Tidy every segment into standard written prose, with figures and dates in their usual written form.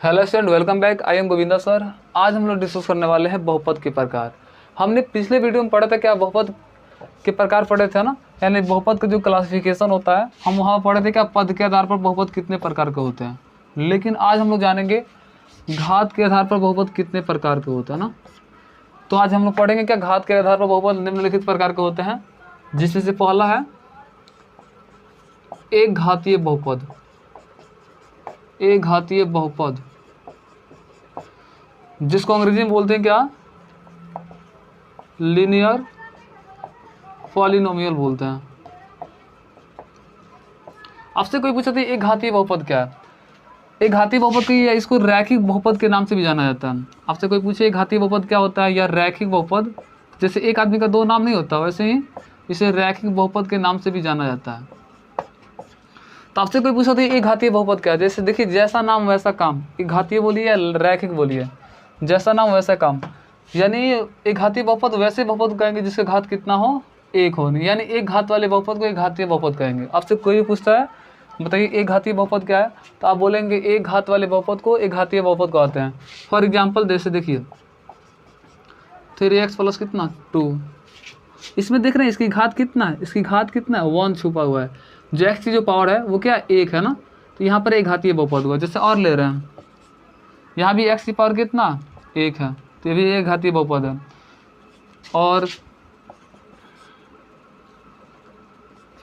Hello student, welcome back. I am Govinda sir. आज हम लोग डिस्कस करने वाले हैं बहुपद के प्रकार। हमने पिछले वीडियो में पढ़ा था क्या बहुपद के प्रकार पढ़े थे ना, यानी बहुपद का जो क्लासिफिकेशन होता है हम वहाँ पढ़े थे क्या पद के आधार पर बहुपद कितने प्रकार के होते हैं। लेकिन आज हम लोग जानेंगे घात के आधार पर बहुपद कितने प्रकार के होते हैं ना। तो आज हम लोग पढ़ेंगे क्या घात के आधार पर बहुपद निम्नलिखित प्रकार के होते हैं, जिसमें से पहला है एक घातीय बहुपद। एक घातीय बहुपद जिसको अंग्रेजी में बोलते हैं क्या, लीनियर पॉलिनोमियल बोलते हैं। आपसे कोई पूछा था एक घातीय बहुपद क्या है। एक घातीय बहुपद को या इसको रैखिक बहुपद के नाम से भी जाना जाता है। आपसे कोई पूछे एक घातीय बहुपद क्या होता है या रैखिक बहुपद, जैसे एक आदमी का दो नाम नहीं होता वैसे ही इसे रैखिक बहुपद के नाम से भी जाना जाता है। तो आपसे कोई पूछा था एक घातीय बहुपद क्या है, जैसे देखिए जैसा नाम वैसा काम, एक घातीय बोलिए या रैखिक बोलिए, जैसा नाम वैसा काम। यानी एक घातीय बहुपद वैसे बहुपद कहेंगे जिसका घात कितना हो, एक हो, यानी एक घात वाले बहुपद को एक घातीय बहुपद कहेंगे। आपसे कोई भी पूछता है बताइए एक घातीय बहुपद क्या है, तो आप बोलेंगे एक घात वाले बहुपद को एक घातीय बहुपद कहते हैं। फॉर एग्जाम्पल जैसे देखिए 3x प्लस कितना 2, इसमें देख रहे हैं इसकी घात कितना है, इसकी घात कितना है 1 छुपा हुआ है। जो x की जो पावर है वो क्या एक है ना, तो यहाँ पर एक घातीय बहुपद हुआ। जैसे और ले रहे हैं यहाँ भी x की पावर कितना एक है, तो ये भी एक घातीय बहुपद है। और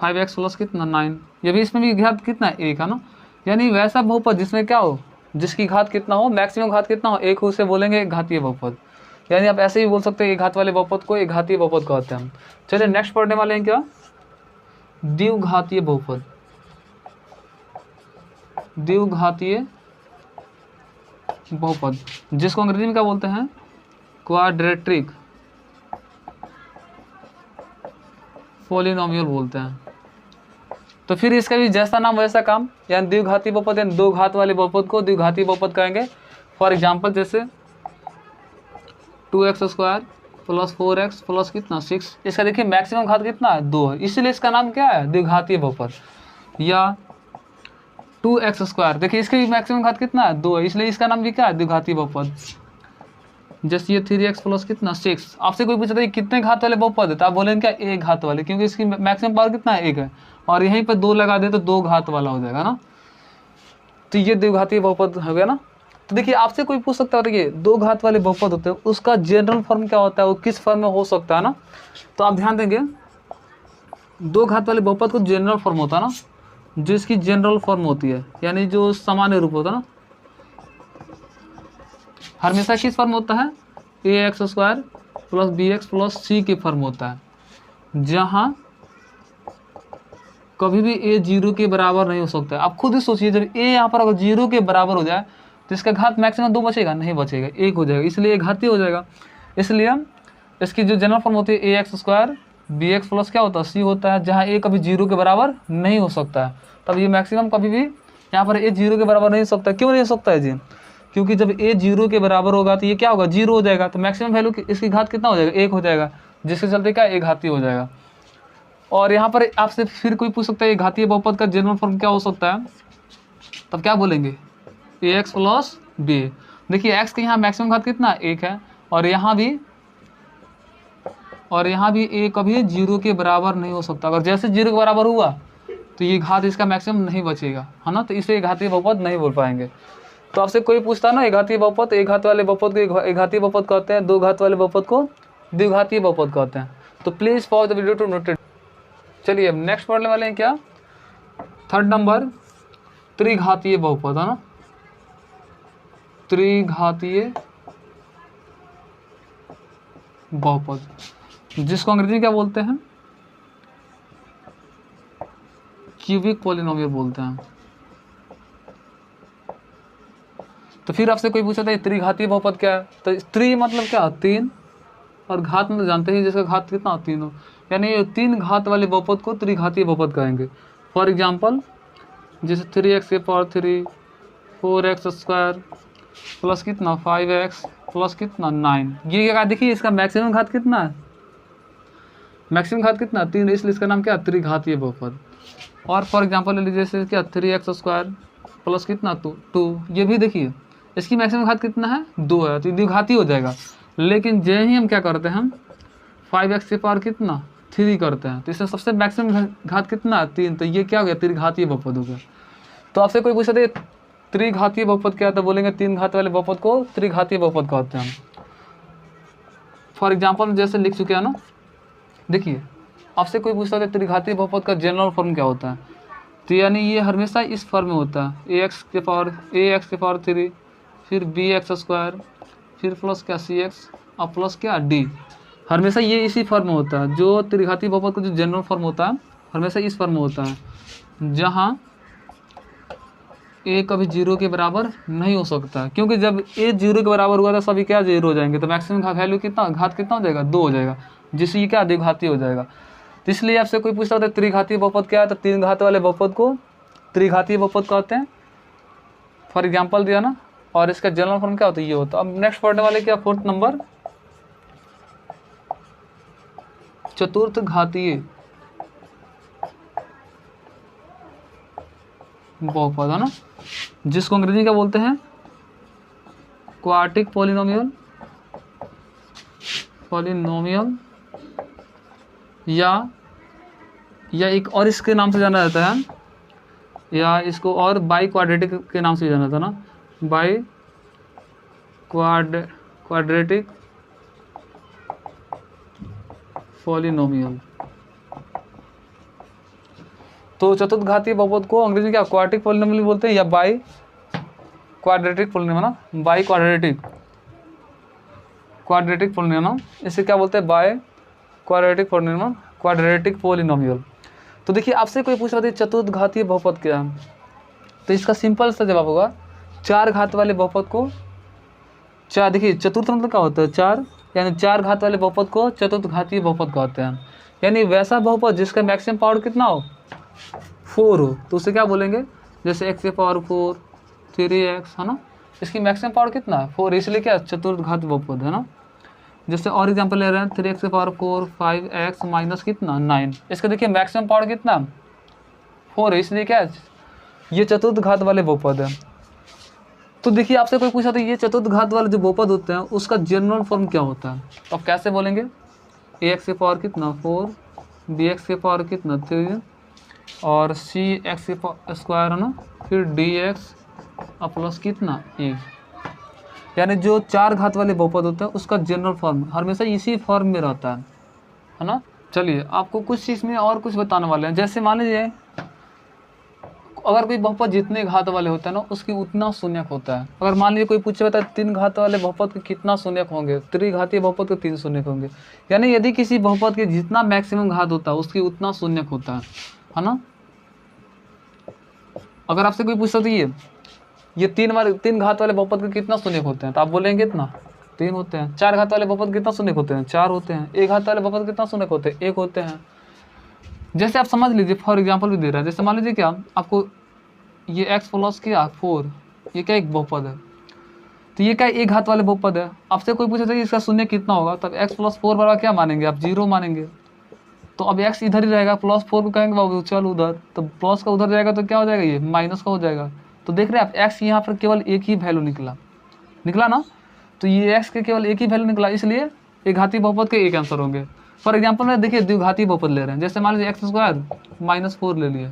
5x प्लस कितना 9, ये भी इसमें भी घात कितना एक है ना। यानी वैसा बहुपद जिसमें क्या हो, जिसकी घात कितना हो, मैक्सिमम घात कितना हो एक हो, उसे बोलेंगे एक घातीय बहुपद। यानी आप ऐसे ही बोल सकते हैं एक घात वाले बहुपद को एक घातीय बहुपद कहते हैं। चलिए नेक्स्ट पढ़ने वाले हैं क्या, द्विघातीय बहुपद। द्विघातीय बहुपद जिसको अंग्रेजी में क्या बोलते हैं, क्वाड्रेटिक पॉलिनोमियल बोलते हैं। तो फिर इसका भी जैसा नाम वैसा काम, यानी द्विघातीय बहुपद यानी दो घात वाले बहुपद को द्विघातीय बहुपद कहेंगे। फॉर एग्जांपल जैसे 2x² प्लस 4x प्लस कितना 6, इसका देखिए मैक्सिमम घात कितना है 2 है, इसलिए इसका नाम क्या है द्विघातीय बहुपद। या 2x², देखिए इसकी मैक्सिमम घात कितना है 2 है, इसलिए इसका नाम भी क्या है द्विघातीय बहुपद। जैसे ये 3x प्लस कितना 6, आपसे कोई पूछता है कितने घात वाले बहुपद है, तो आप बोलेंगे क्या एक घात वाले, क्योंकि इसकी मैक्सिमम पावर कितना है एक है, और यहीं पर 2 लगा दे तो 2 घात वाला हो जाएगा ना। तो ये द्विघातीय बहुपद हो गया ना। तो देखिए आपसे कोई पूछ सकता है देखिए दो घात वाले बहुपद होते हैं उसका जनरल फॉर्म क्या होता है, वो किस फॉर्म में हो सकता है ना। तो आप ध्यान देंगे दो घात वाले बहुपद को जनरल फॉर्म होता है ना, जो इसकी जनरल फॉर्म होती है यानी जो सामान्य रूप होता है ना, हमेशा किस फॉर्म होता है ax² plus bx plus c की फॉर्म होता है, जहाँ कभी भी a 0 के बराबर नहीं हो सकता है। आप खुद ही सोचिए जब a यहाँ पर अगर 0 के बराबर हो जाए तो इसका घात मैक्सिमम 2 बचेगा नहीं बचेगा, एक हो जाएगा, इसलिए घातीय हो जाएगा। इसलिए इसकी जो जनरल फॉर्म होती है ax² bx प्लस क्या होता है c होता है, जहाँ a कभी 0 के बराबर नहीं हो सकता है। तब ये मैक्सिमम कभी भी यहाँ पर a 0 के बराबर नहीं हो सकता। क्यों नहीं हो सकता है जी, क्योंकि जब a 0 के बराबर होगा तो ये क्या होगा 0 हो जाएगा, तो मैक्सिमम वैल्यू इसकी घात कितना हो जाएगा एक हो जाएगा, जिसके चलते क्या एक घातीय हो जाएगा। और यहाँ पर आपसे फिर कोई पूछ सकता है घातीय बहुपद का जनरल फॉर्म क्या हो सकता है, तब क्या बोलेंगे ax प्लस b। देखिए x के यहाँ मैक्सिमम घात कितना एक है, और यहाँ भी a कभी 0 के बराबर नहीं हो सकता। अगर जैसे 0 के बराबर हुआ तो ये घात इसका मैक्सिमम नहीं बचेगा है ना, तो इसे घातीय बहुपद नहीं बोल पाएंगे। तो आपसे कोई पूछता है ना एक घातीय बहुपद, एक घात वाले बहुपद को एक घातीय बहुपद कहते हैं, दो घात वाले बहुपद को द्विघातीय बहुपद कहते हैं। तो please pause the video to note it. चलिए अब नेक्स्ट पढ़ने वाले हैं क्या, थर्ड नंबर त्रिघातीय बहुपद है ना। त्रिघातीय बहुपद जिसको अंग्रेजी में क्या बोलते हैं, क्यूबिक पॉलिनोमियल बोलते हैं। तो फिर आपसे कोई पूछा था त्रिघातीय बहुपद क्या है, तो त्रि मतलब क्या 3, और घात मतलब जानते हैं जिसका घात कितना 3 हो, यानी 3 घात वाले बहुपद को त्रिघातीय बहुपद कहेंगे। फॉर एग्जांपल जैसे 3x के पावर 3 4x² प्लस कितना 5x प्लस कितना 9, ये क्या देखिए इसका मैक्सिमम घात कितना है, मैक्सिमम घात कितना 3, इसलिए इसका नाम क्या त्रिघातीय बहुपद। और फॉर एग्जांपल ले लीजिए जैसे क्या 3x² प्लस कितना 2, ये भी देखिए इसकी मैक्सिमम घात कितना है 2 है, तो ये द्विघाती हो जाएगा। लेकिन जैसे ही हम क्या करते हैं, हम 5x की पावर कितना 3 करते हैं, तो इसमें सबसे मैक्सिमम घात कितना है 3, तो ये क्या हो गया त्रिघातीय बहुपद हो गया। तो आपसे कोई पूछा था त्रिघातीय बहुपद क्या है, तो बोलेंगे 3 घात वाले बहुपद को त्रिघातीय बहुपद कहते हैं हम। फॉर एग्जाम्पल जैसे लिख चुके हैं ना, देखिए आपसे कोई पूछता है त्रिघातीय बहुपद का जनरल फॉर्म क्या होता है, तो यानी ये हमेशा इस फॉर्म में होता है ax के पावर 3, फिर bx², फिर प्लस क्या cx और प्लस क्या d, हमेशा ये इसी फॉर्म में होता है। जो त्रिघातीय बहुपद का जो जनरल फॉर्म होता है हमेशा इस फॉर्म में होता है, जहाँ a कभी 0 के बराबर नहीं हो सकता, क्योंकि जब a 0 के बराबर हुआ था सभी क्या 0 हो जाएंगे, तो मैक्सिमम वैल्यू कितना घात कितना हो जाएगा 2 हो जाएगा, जिससे ये क्या द्विघाती हो जाएगा। तो इसलिए आपसे कोई पूछता है त्रिघातीय बहुपद क्या है, तो 3 घात वाले बहुपद को त्रिघातीय बहुपद कहते हैं। फॉर एग्जाम्पल दिया ना, और इसका जनरल फॉर्म क्या होता है ये होता है। अब नेक्स्ट पढ़ने वाले क्या 4th नंबर चतुर्थ घातीय बहुपद है ना, जिसको अंग्रेजी क्या बोलते हैं क्वाड्रेटिक पॉलिनोमियल या एक और इसके नाम से जाना जाता है, या इसको और बाई क्वाड्रेटिक के नाम से जाना जाता है ना, बाई क्वाड्रेटिक पॉलिनोमियल। तो चतुर्थ घातीय बहुपद को अंग्रेजी में क्या क्वाड्रेटिक पॉलिनोमियल बोलते हैं, या बाई क्वाड्रेटिक पॉलिनोमियल ना, बाई क्वाड्रेटिक पॉलिनोमियल, इसे क्या बोलते हैं बाय क्वाड्रेटिक पॉलिनोमियल। तो देखिए आपसे कोई पूछ रहा था चतुर्थ घातीय बहुपद क्या है, तो इसका सिंपल सा जवाब होगा 4 घात वाले बहुपद को 4, देखिए चतुर्थ मतलब क्या होता है 4, यानी 4 घात वाले बहुपद को चतुर्थ घातीय बहुपद कहते हैं। यानी वैसा बहुपद जिसका मैक्सिमम पावर कितना हो 4 हो, तो उसे क्या बोलेंगे, जैसे x की पावर 4, 3x है ना, इसकी मैक्सिमम पावर कितना है 4, इसलिए क्या चतुर्थ घात बहुपद है ना। जैसे और एग्जांपल ले रहे हैं 3x की पावर 4, 5x माइनस कितना 9, इसका देखिए मैक्सिमम पावर कितना 4 है, इसलिए क्या ये चतुर्थ घात वाले बहुपद है। तो देखिए आपसे कोई पूछा था ये चतुर्थ घात वाले जो बहुपद होते हैं उसका जनरल फॉर्म क्या होता है, तो आप कैसे बोलेंगे ax की पावर कितना 4, bx की पावर कितना 3 और cx की स्क्वायर है ना, फिर dx और प्लस कितना 1, यानी जो 4 घात वाले बहुपद होते हैं उसका जनरल फॉर्म हमेशा इसी फॉर्म में रहता है ना। चलिए आपको कुछ चीज़ में और कुछ बताने वाले हैं। जैसे मान लीजिए अगर कोई बहुपद जितने घात वाले होते हैं ना उसकी उतना शून्यक होता है। अगर मान लीजिए कोई पूछे बता 3 घात वाले बहुपद के कितना शून्यक होंगे, त्रिघातीय बहुपद के 3 शून्यक होंगे, यानी यदि किसी बहुपद के जितना मैक्सिमम घात होता है उसकी उतना शून्यक होता है ना। अगर आपसे कोई पूछता तो ये 3 घात वाले बहुपद के कितना शून्यक होते हैं, तो आप बोलेंगे कितना 3 होते हैं। 4 घात वाले बहुपद कितना शून्यक होते हैं 4 होते हैं। 1 घात वाले बहुपद कितना शून्यक होते हैं 1 होते हैं। जैसे आप समझ लीजिए फॉर एग्जांपल भी दे रहा है, जैसे मान लीजिए क्या आपको ये x प्लस क्या 4 ये क्या एक बहुपद है, तो ये क्या 1 घात वाले बहुपद है। आपसे कोई पूछे इसका शून्य कितना होगा, तब x प्लस 4 बराबर क्या मानेंगे आप 0 मानेंगे। तो अब x इधर ही रहेगा, प्लस 4 को कहेंगे बाबू चल उधर, तो प्लस का उधर जाएगा तो क्या हो जाएगा ये माइनस का हो जाएगा। तो देख रहे हैं आप x यहाँ पर केवल एक ही वैल्यू निकला ना, तो ये x के केवल एक ही वैल्यू निकला, इसलिए एक घातीय बहुपद के एक आंसर होंगे। फॉर एग्जांपल में देखिए द्विघातीय बहुपद ले रहे हैं, जैसे मान लीजिए x² -4 ले लिए,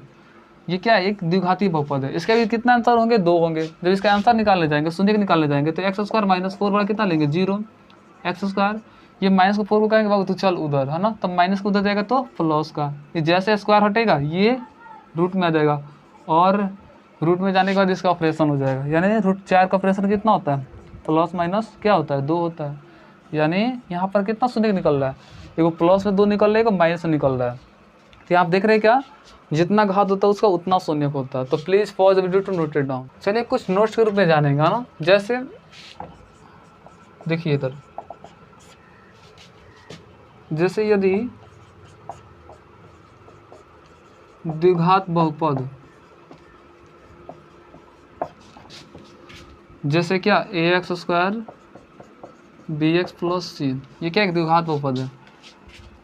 ये क्या है एक द्विघातीय बहुपद है। इसके भी कितना आंसर होंगे 2 होंगे। जब इसका आंसर निकालने जाएंगे शून्य निकालने जाएंगे तो x² -4 बड़ा कितना लेंगे 0, x², ये माइनस को 4 को कहेंगे बाबू तो चल उधर है ना, तब माइनस को उधर जाएगा तो प्लस का, ये जैसे स्क्वायर हटेगा ये रूट में आ जाएगा और रूट में जाने के बाद इसका ऑपरेशन हो जाएगा। यानी √4 का ऑपरेशन कितना होता है प्लस माइनस क्या होता है 2 होता है। यानी यहाँ पर कितना शून्य निकल रहा है, एगो प्लस में 2 निकल रहा है, एगो माइनस में निकल रहा है। तो आप देख रहे हैं क्या जितना घात होता है उसका उतना शून्य होता है। तो please pause video to note it down. चलिए कुछ नोट्स के रूप में जानेंगे ना। जैसे देखिए इधर, जैसे यदि द्विघात बहुपद जैसे क्या ax² bx + c, ये क्या एक द्विघात बहुपद है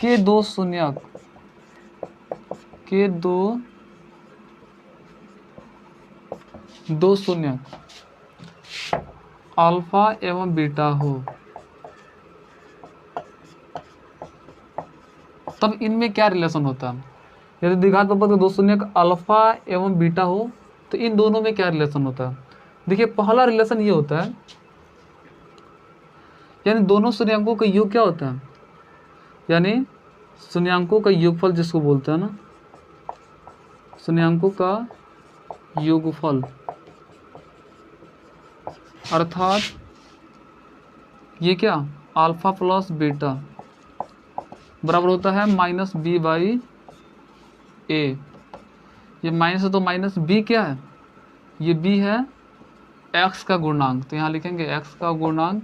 के दो शून्यक अल्फा एवं बीटा हो, तब इनमें क्या रिलेशन होता है? यदि द्विघात बहुपद के दो शून्यक अल्फा एवं बीटा हो तो इन दोनों में क्या रिलेशन होता है? देखिए पहला रिलेशन ये होता है, यानी दोनों शून्यंकों का योग क्या होता है, यानी शून्यंकों का योगफल जिसको बोलते हैं ना, शून्यंकों का योगफल, अर्थात ये क्या अल्फा प्लस बीटा बराबर होता है माइनस बी बाई ए। ये माइनस है तो माइनस बी क्या है, ये बी है एक्स का गुणांक, तो यहाँ लिखेंगे एक्स का गुणांक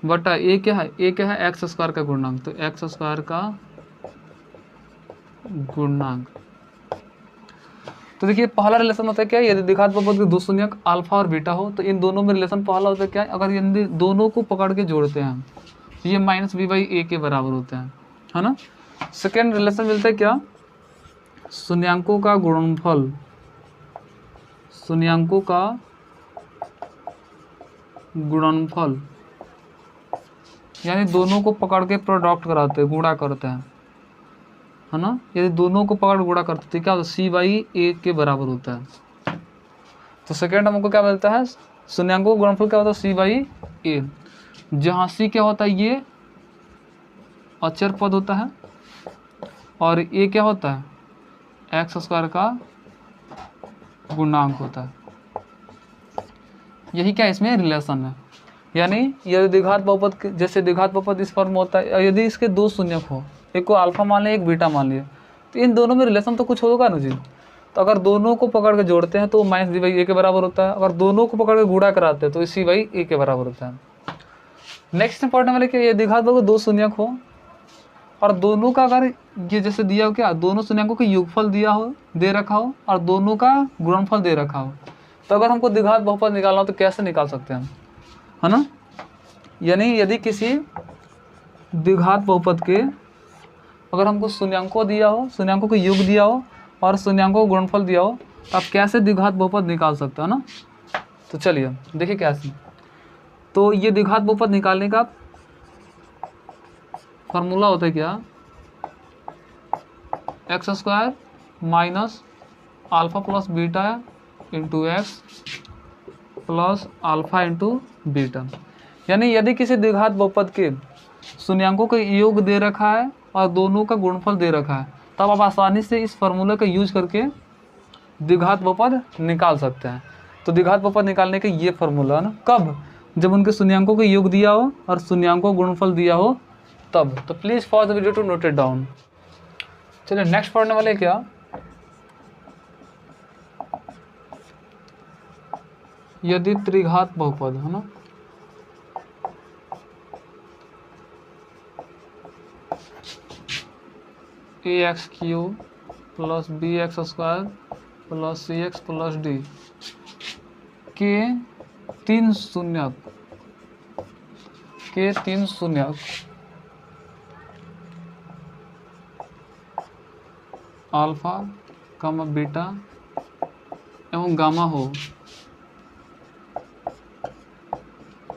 बटा ए क्या है, ए क्या है एक्स स्क्वायर का गुणांक, तो एक्स स्क्वायर का गुणांक। तो देखिए पहला रिलेशन होता है क्या, यदि द्विघात बहुपद के दो शून्यक अल्फा और बीटा हो तो इन दोनों में रिलेशन पहला होता है क्या, अगर यदि दोनों को पकड़ के जोड़ते हैं तो ये माइनस बी बाई ए के बराबर होते हैं, है ना। सेकेंड रिलेशन मिलता है क्या, शून्यंकों का गुणनफल, शून्यंकों का गुणनफल, यानी दोनों को पकड़ के प्रोडक्ट कराते हैं, गुणा करते हैं, है ना। यदि दोनों को पकड़ गुणा करते तो क्या होता है, सी बाई ए के बराबर होता है। तो सेकेंड हमको क्या मिलता है, शून्यंकों का गुणनफल क्या होता है, सी बाई ए, जहाँ सी क्या होता है, ये अचर पद होता है और ए क्या होता है, एक्स स्क्वायर का गुणांक होता है। यही क्या इसमें रिलेशन है, यानी यदि द्विघात बहुपद जैसे द्विघात बहुपद इस फॉर्म में होता है, यदि इसके दो शून्यक हो, एक को अल्फा मान लिया एक बीटा मान लिया, तो इन दोनों में रिलेशन तो कुछ होगा ना जी। तो अगर दोनों को पकड़ के जोड़ते हैं तो माइनस बी बाई ए के बराबर होता है, अगर दोनों को पकड़ के गुणा कराते हैं तो सी बाई ए के बराबर होता है। नेक्स्ट इंपॉर्टेंट वाले क्या, ये द्विघात बहुपद दो शून्यक हो और दोनों का अगर ये जैसे दिया हो क्या, दोनों शून्यकों का योगफल दिया हो, दे रखा हो और दोनों का गुणनफल दे रखा हो, तो अगर हमको द्विघात बहुपद निकालना हो तो कैसे निकाल सकते हैं, है ना। यानी यदि किसी द्विघात बहुपद के अगर हमको शून्यंकों दिया हो, शून्यंकों को योग दिया हो और शून्यंकों को गुणनफल दिया हो, तो आप कैसे द्विघात बहुपद निकाल सकते हो ना। तो चलिए देखिए कैसे। तो ये द्विघात बहुपद निकालने का फार्मूला होता है क्या, x square minus alpha plus beta into x plus alpha into beta. यानी यदि किसी द्विघात बहुपद के शून्यंकों का योग दे रखा है और दोनों का गुणनफल दे रखा है, तब आप आसानी से इस फार्मूला का यूज करके द्विघात बहुपद निकाल सकते हैं। तो द्विघात बहुपद निकालने का ये फार्मूला है ना, कब, जब उनके शून्यंकों का योग दिया हो और शून्यंकों का गुणनफल दिया हो तब। तो please pause the video to note it down. चलिए नेक्स्ट पढ़ने वाले क्या, यदि त्रिघात बहुपद है ना, A X cube plus B X square plus C X plus D के तीन शून्यक अल्फा गामा बीटा एवं गामा हो,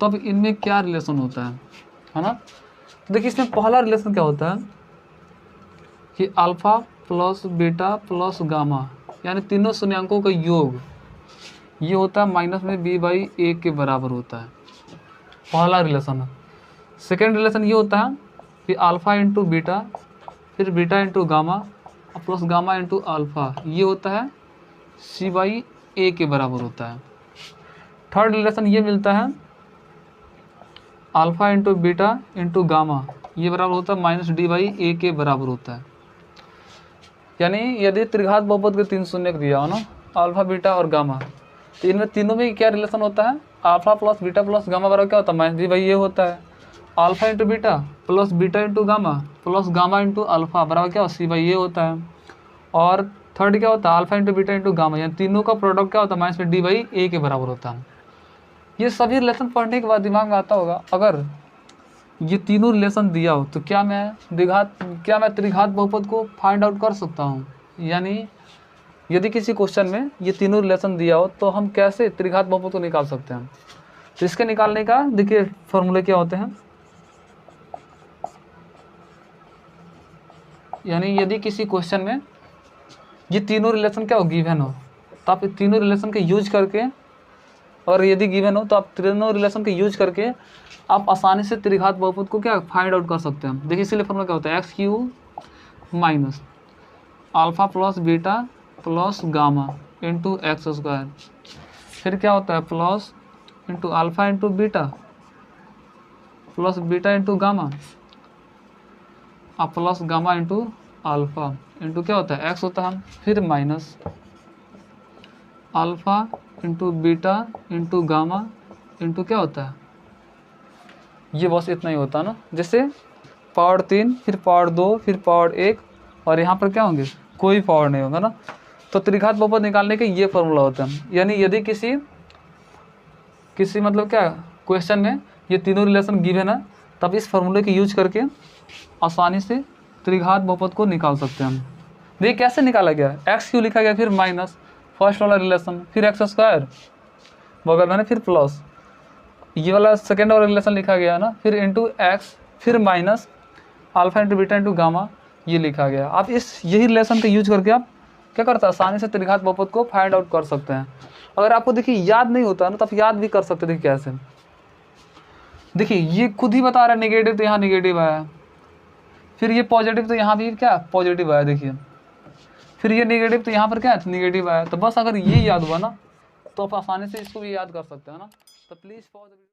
तब इनमें क्या रिलेशन होता है ना। तो देखिए इसमें पहला रिलेशन क्या होता है कि alpha plus beta plus gamma, यानी तीनों शून्यंकों का योग ये होता है माइनस में बी बाई ए के बराबर होता है, पहला रिलेशन है। सेकेंड रिलेशन ये होता है कि अल्फा इंटू बीटा फिर beta into gamma plus gamma into alpha, ये होता है सी बाई ए के बराबर होता है। थर्ड रिलेशन ये मिलता है alpha into beta into gamma, ये बराबर होता है माइनस डी बाई ए के बराबर होता है। यानी यदि त्रिघात बहुपद के तीन शून्यक दिया हो ना, अल्फा बीटा और गामा, तो इनमें तीनों में क्या रिलेशन होता है, alpha plus beta plus gamma बराबर क्या होता है, माइनस डी बाई ए होता है। Alpha into beta plus beta into gamma plus gamma into alpha बराबर क्या सी बाई ए होता है। और थर्ड क्या होता है, alpha into beta into gamma, यानी तीनों का प्रोडक्ट क्या होता है, माइनस में डी बाई ए के बराबर होता है। ये सभी रिलेशन पढ़ने के बाद दिमाग में आता होगा, अगर ये तीनों रिलेशन दिया हो तो क्या मैं त्रिघात बहुपद को फाइंड आउट कर सकता हूँ। यानी यदि किसी क्वेश्चन में ये तीनों रिलेशन दिया हो तो हम कैसे त्रिघात बहुपद को निकाल सकते हैं। तो इसके निकालने का देखिए फॉर्मूले क्या होते हैं, यानी यदि किसी क्वेश्चन में ये तीनों रिलेशन क्या हो, गिवन हो, तो आप तीनों रिलेशन के यूज करके, और यदि गिवन हो तो आप तीनों रिलेशन के यूज करके आप आसानी से त्रिघात बहुपद को क्या फाइंड आउट कर सकते हैं। देखिए इसीलिए फॉर्मूला क्या होता है, x Q minus alpha plus beta plus gamma into x square, फिर क्या होता है plus into alpha into beta plus beta into gamma plus gamma into alpha into क्या होता है एक्स होता है, फिर minus alpha into beta into gamma into क्या होता है, ये बस इतना ही होता है ना। जैसे पावर 3 फिर पावर 2 फिर पावर 1 और यहाँ पर क्या होंगे, कोई पावर नहीं होगा ना। तो त्रिघात बहुपद निकालने के ये फॉर्मूला होता है, यानी यदि किसी मतलब क्या क्वेश्चन में ये तीनों रिलेशन गिवन है तब इस फॉर्मूले के यूज करके आसानी से त्रिघात बहुपद को निकाल सकते हैं हम। देखिए कैसे निकाला गया, एक्स क्यू लिखा गया, फिर माइनस फर्स्ट वाला रिलेशन, फिर एक्स स्क्वायर बगल में, फिर प्लस ये वाला सेकेंड वाला रिलेशन लिखा गया ना, फिर इंटू एक्स, फिर minus alpha into beta into gamma ये लिखा गया। आप यही रिलेशन का यूज करके आप क्या करते हैं, आसानी से त्रिघात बहुपद को फाइंड आउट कर सकते हैं। अगर आपको देखिए याद नहीं होता ना तो आप याद भी कर सकते हैं। देखिए कैसे, देखिए ये खुद ही बता रहा है नेगेटिव तो यहाँ नेगेटिव आया, फिर ये पॉजिटिव तो यहाँ भी क्या पॉजिटिव आया, देखिए फिर ये नेगेटिव तो यहाँ पर क्या नेगेटिव आया। तो बस अगर ये याद हुआ ना तो आप आसानी से इसको भी याद कर सकते हैं ना। तो प्लीज़ फॉर